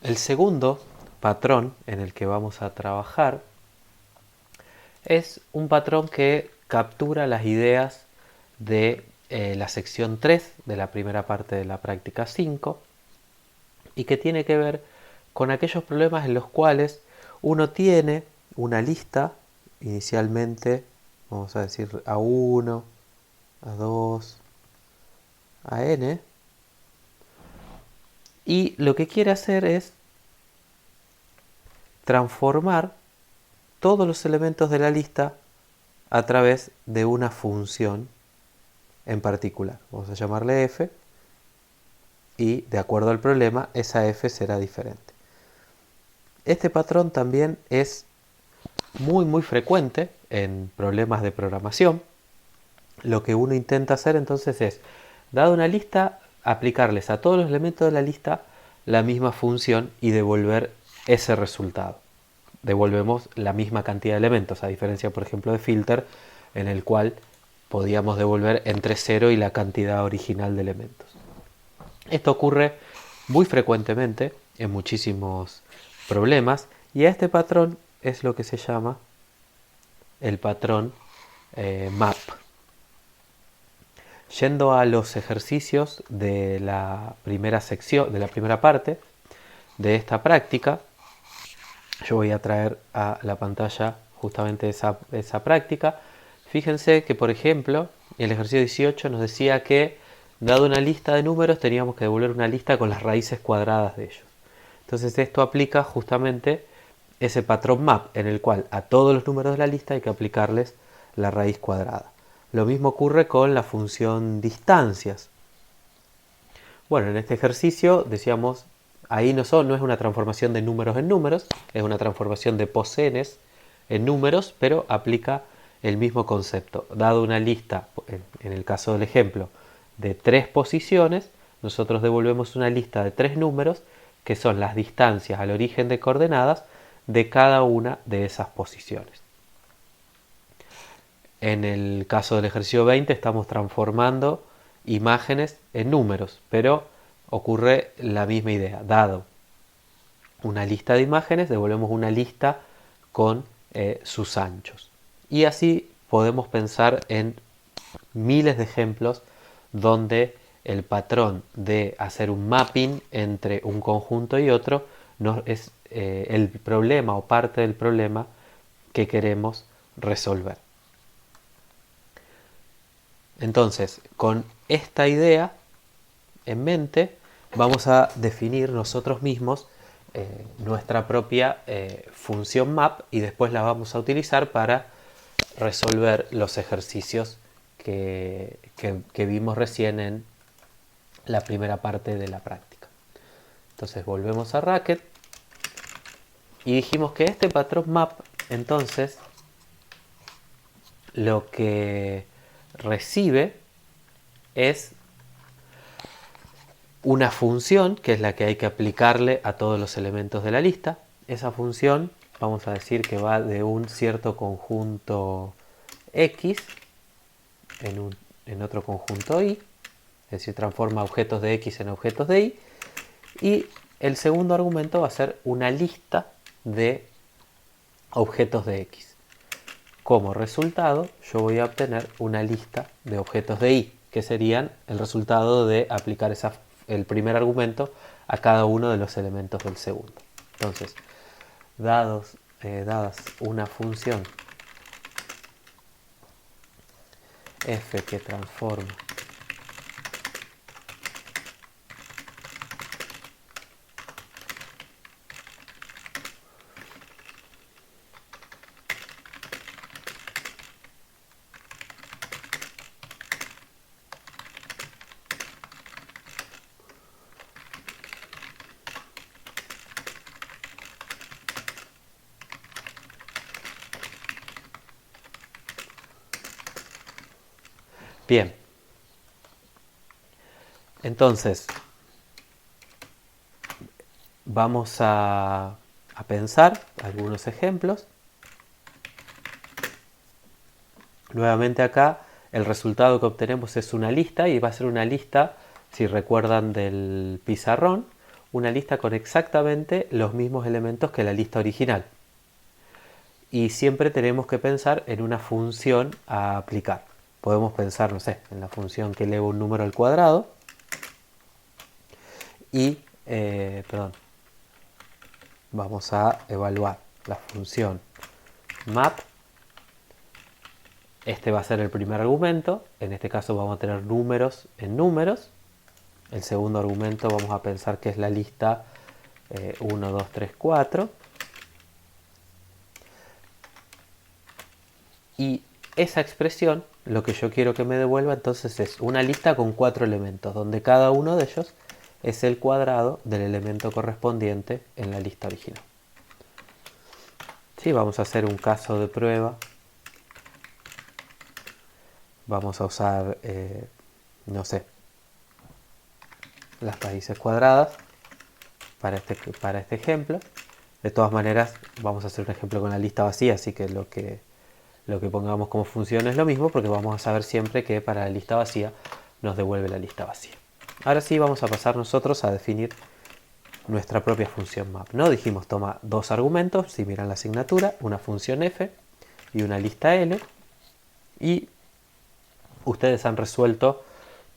El segundo patrón en el que vamos a trabajar es un patrón que captura las ideas de la sección 3 de la primera parte de la práctica 5 y que tiene que ver con aquellos problemas en los cuales uno tiene una lista, inicialmente, vamos a decir A1, A2, a n, y lo que quiere hacer es transformar todos los elementos de la lista a través de una función en particular. Vamos a llamarle f y de acuerdo al problema esa f será diferente. Este patrón también es muy frecuente en problemas de programación. Lo que uno intenta hacer entonces es, dada una lista, aplicarles a todos los elementos de la lista la misma función y devolver ese resultado. Devolvemos la misma cantidad de elementos, a diferencia, por ejemplo, de filter, en el cual podíamos devolver entre 0 y la cantidad original de elementos. Esto ocurre muy frecuentemente en muchísimos problemas y a este patrón es lo que se llama el patrón map. Yendo a los ejercicios de la primera sección, de la primera parte de esta práctica, yo voy a traer a la pantalla justamente esa práctica. Fíjense que, por ejemplo, el ejercicio 18 nos decía que, dado una lista de números, teníamos que devolver una lista con las raíces cuadradas de ellos. Entonces esto aplica justamente ese patrón map, en el cual a todos los números de la lista hay que aplicarles la raíz cuadrada. Lo mismo ocurre con la función distancias. Bueno, en este ejercicio decíamos, ahí no es una transformación de números en números, es una transformación de posenes en números, pero aplica el mismo concepto. Dado una lista, en el caso del ejemplo, de 3 posiciones, nosotros devolvemos una lista de 3 números, que son las distancias al origen de coordenadas de cada una de esas posiciones. En el caso del ejercicio 20 estamos transformando imágenes en números, pero ocurre la misma idea. Dado una lista de imágenes, devolvemos una lista con sus anchos. Y así podemos pensar en miles de ejemplos donde el patrón de hacer un mapping entre un conjunto y otro no es el problema o parte del problema que queremos resolver. Entonces, con esta idea en mente, vamos a definir nosotros mismos nuestra propia función map y después la vamos a utilizar para resolver los ejercicios que vimos recién en la primera parte de la práctica. Entonces volvemos a Racket y dijimos que este patrón map, entonces, lo que recibe es una función que es la que hay que aplicarle a todos los elementos de la lista. Esa función vamos a decir que va de un cierto conjunto X en otro conjunto Y, es decir, transforma objetos de X en objetos de Y, y el segundo argumento va a ser una lista de objetos de X. Como resultado, yo voy a obtener una lista de objetos de Y, que serían el resultado de aplicar el primer argumento a cada uno de los elementos del segundo. Entonces, dadas una función f que transforma bien. Entonces, vamos a pensar algunos ejemplos. Nuevamente acá el resultado que obtenemos es una lista y va a ser una lista, si recuerdan del pizarrón, una lista con exactamente los mismos elementos que la lista original. Y siempre tenemos que pensar en una función a aplicar. Podemos pensar, no sé, en la función que eleva un número al cuadrado y, vamos a evaluar la función map. Este va a ser el primer argumento. En este caso vamos a tener números en números. El segundo argumento vamos a pensar que es la lista 1, 2, 3, 4. Y esa expresión, lo que yo quiero que me devuelva entonces es una lista con 4 elementos, donde cada uno de ellos es el cuadrado del elemento correspondiente en la lista original. Sí, vamos a hacer un caso de prueba. Vamos a usar, no sé, las raíces cuadradas para este ejemplo. De todas maneras, vamos a hacer un ejemplo con la lista vacía, así que lo que pongamos como función es lo mismo, porque vamos a saber siempre que para la lista vacía nos devuelve la lista vacía. Ahora sí vamos a pasar nosotros a definir nuestra propia función map, ¿no? Dijimos toma dos argumentos, si miran la asignatura, una función f y una lista l, y ustedes han resuelto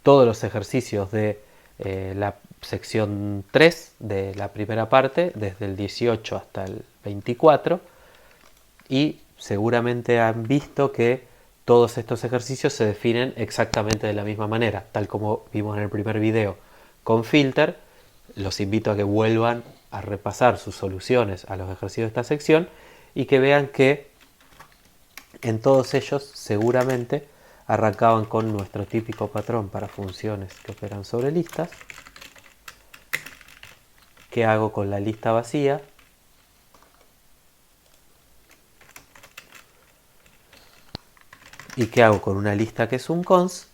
todos los ejercicios de la sección 3 de la primera parte, desde el 18 hasta el 24, y seguramente han visto que todos estos ejercicios se definen exactamente de la misma manera, tal como vimos en el primer video con filter. Los invito a que vuelvan a repasar sus soluciones a los ejercicios de esta sección y que vean que en todos ellos seguramente arrancaban con nuestro típico patrón para funciones que operan sobre listas. ¿Qué hago con la lista vacía? ¿Y qué hago con una lista que es un cons?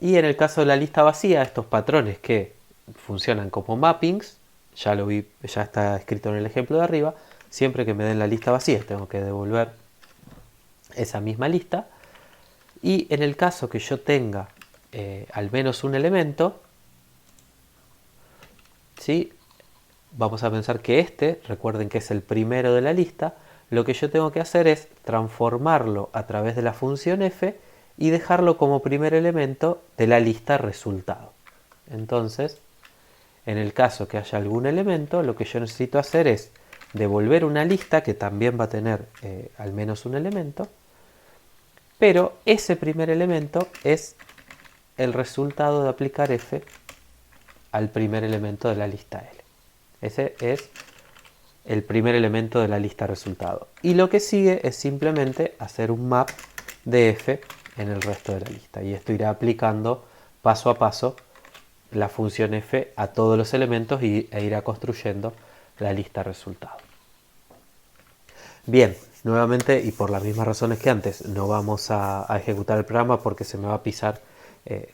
Y en el caso de la lista vacía, estos patrones que funcionan como mappings, ya lo vi, ya está escrito en el ejemplo de arriba, siempre que me den la lista vacía tengo que devolver esa misma lista. Y en el caso que yo tenga al menos un elemento, ¿sí? Vamos a pensar que recuerden que es el primero de la lista, lo que yo tengo que hacer es transformarlo a través de la función f y dejarlo como primer elemento de la lista resultado. Entonces, en el caso que haya algún elemento, lo que yo necesito hacer es devolver una lista que también va a tener al menos un elemento, pero ese primer elemento es el resultado de aplicar f al primer elemento de la lista L. Ese es el primer elemento de la lista resultado. Y lo que sigue es simplemente hacer un map de f en el resto de la lista. Y esto irá aplicando paso a paso la función f a todos los elementos e irá construyendo la lista resultado. Bien, nuevamente y por las mismas razones que antes, no vamos a ejecutar el programa porque se me va a pisar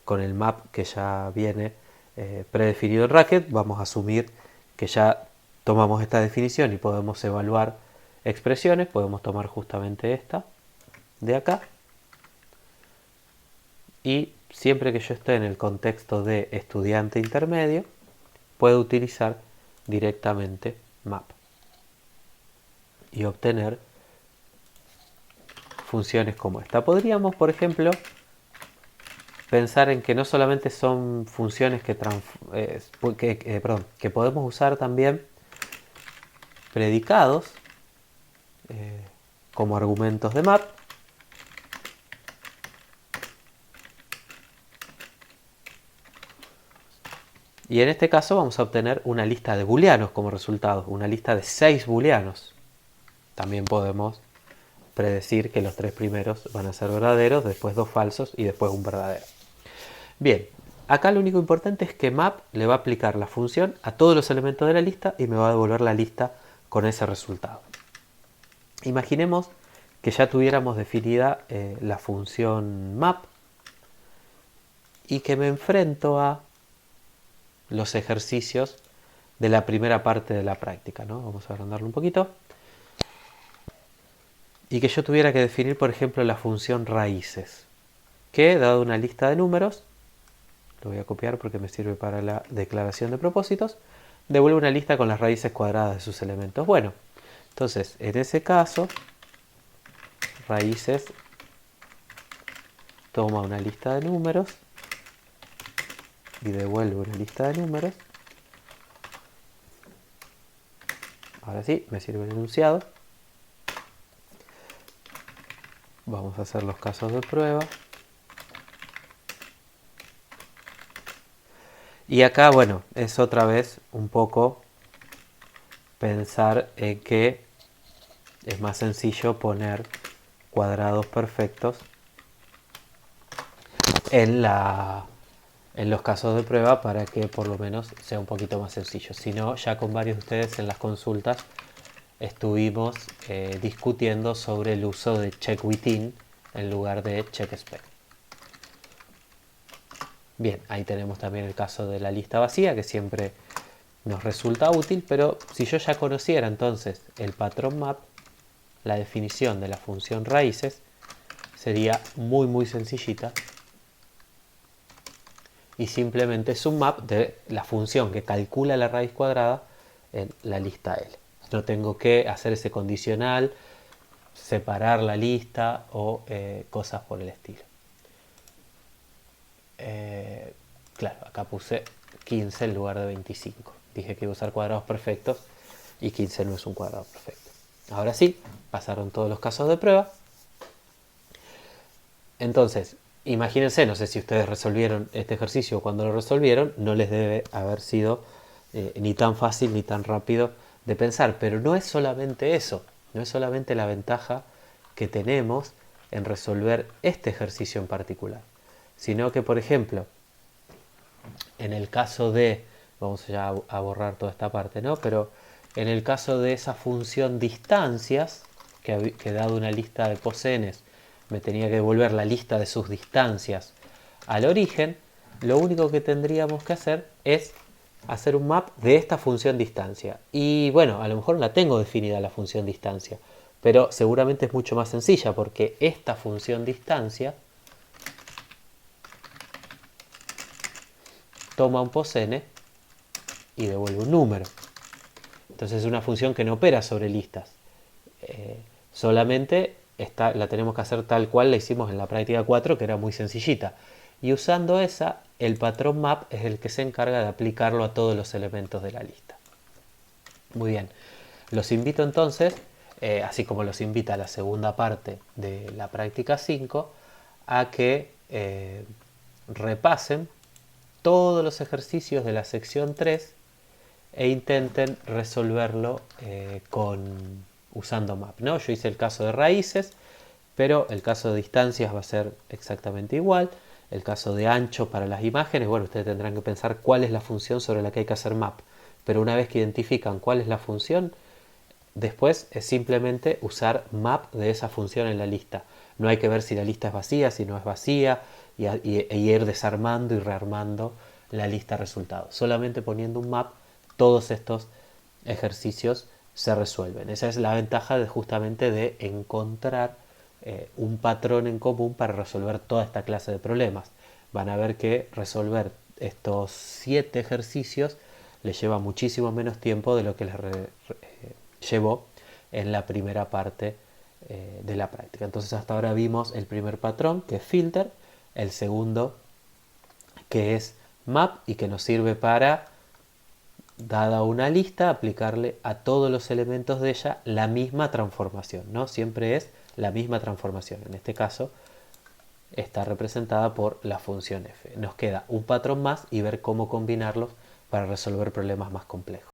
con el map que ya viene predefinido en Racket. Vamos a asumir que ya tomamos esta definición y podemos evaluar expresiones. Podemos tomar justamente esta de acá. Y siempre que yo esté en el contexto de estudiante intermedio, puedo utilizar directamente map y obtener funciones como esta. Podríamos, por ejemplo, pensar en que no solamente son funciones que podemos usar también predicados como argumentos de map. Y en este caso vamos a obtener una lista de booleanos como resultado, una lista de 6 booleanos. También podemos predecir que los 3 primeros van a ser verdaderos, después 2 falsos y después un verdadero. Bien, acá lo único importante es que map le va a aplicar la función a todos los elementos de la lista y me va a devolver la lista con ese resultado. Imaginemos que ya tuviéramos definida la función map y que me enfrento a los ejercicios de la primera parte de la práctica, ¿no? Vamos a agrandarlo un poquito. Y que yo tuviera que definir, por ejemplo, la función raíces, que dado una lista de números, lo voy a copiar porque me sirve para la declaración de propósitos, devuelve una lista con las raíces cuadradas de sus elementos. Bueno, entonces en ese caso, raíces toma una lista de números y devuelve una lista de números. Ahora sí, me sirve el enunciado. Vamos a hacer los casos de prueba. Y acá, bueno, es otra vez un poco pensar en que es más sencillo poner cuadrados perfectos en los casos de prueba para que por lo menos sea un poquito más sencillo. Si no, ya con varios de ustedes en las consultas estuvimos discutiendo sobre el uso de check within en lugar de check spec. Bien, ahí tenemos también el caso de la lista vacía, que siempre nos resulta útil, pero si yo ya conociera entonces el patrón map, la definición de la función raíces sería muy sencillita y simplemente es un map de la función que calcula la raíz cuadrada en la lista L. No tengo que hacer ese condicional, separar la lista o cosas por el estilo. Claro, acá puse 15 en lugar de 25. Dije que iba a usar cuadrados perfectos y 15 no es un cuadrado perfecto. Ahora sí, pasaron todos los casos de prueba. Entonces, imagínense, no sé si ustedes resolvieron este ejercicio o cuando lo resolvieron, no les debe haber sido ni tan fácil ni tan rápido de pensar. Pero no es solamente eso, no es solamente la ventaja que tenemos en resolver este ejercicio en particular, sino que, por ejemplo, en el caso de, vamos ya a borrar toda esta parte, ¿no? Pero en el caso de esa función distancias, que dado una lista de cosenes, me tenía que devolver la lista de sus distancias al origen, lo único que tendríamos que hacer es hacer un map de esta función distancia. Y bueno, a lo mejor la tengo definida la función distancia, pero seguramente es mucho más sencilla porque esta función distancia toma un posene y devuelve un número. Entonces es una función que no opera sobre listas. Solamente la tenemos que hacer tal cual la hicimos en la práctica 4, que era muy sencillita. Y usando esa, el patrón map es el que se encarga de aplicarlo a todos los elementos de la lista. Muy bien. Los invito entonces, así como los invita a la segunda parte de la práctica 5, a que repasen todos los ejercicios de la sección 3 e intenten resolverlo usando map, ¿no? Yo hice el caso de raíces, pero el caso de distancias va a ser exactamente igual. El caso de ancho para las imágenes, bueno, ustedes tendrán que pensar cuál es la función sobre la que hay que hacer map. Pero una vez que identifican cuál es la función, después es simplemente usar map de esa función en la lista. No hay que ver si la lista es vacía, si no es vacía, e ir desarmando y rearmando la lista de resultados. Solamente poniendo un map, todos estos ejercicios se resuelven. Esa es la ventaja justamente de encontrar un patrón en común para resolver toda esta clase de problemas. Van a ver que resolver estos 7 ejercicios les lleva muchísimo menos tiempo de lo que les llevó en la primera parte de la práctica. Entonces hasta ahora vimos el primer patrón, que es filter, el segundo, que es map y que nos sirve para, dada una lista, aplicarle a todos los elementos de ella la misma transformación, ¿no? Siempre es la misma transformación. En este caso está representada por la función f. Nos queda un patrón más y ver cómo combinarlos para resolver problemas más complejos.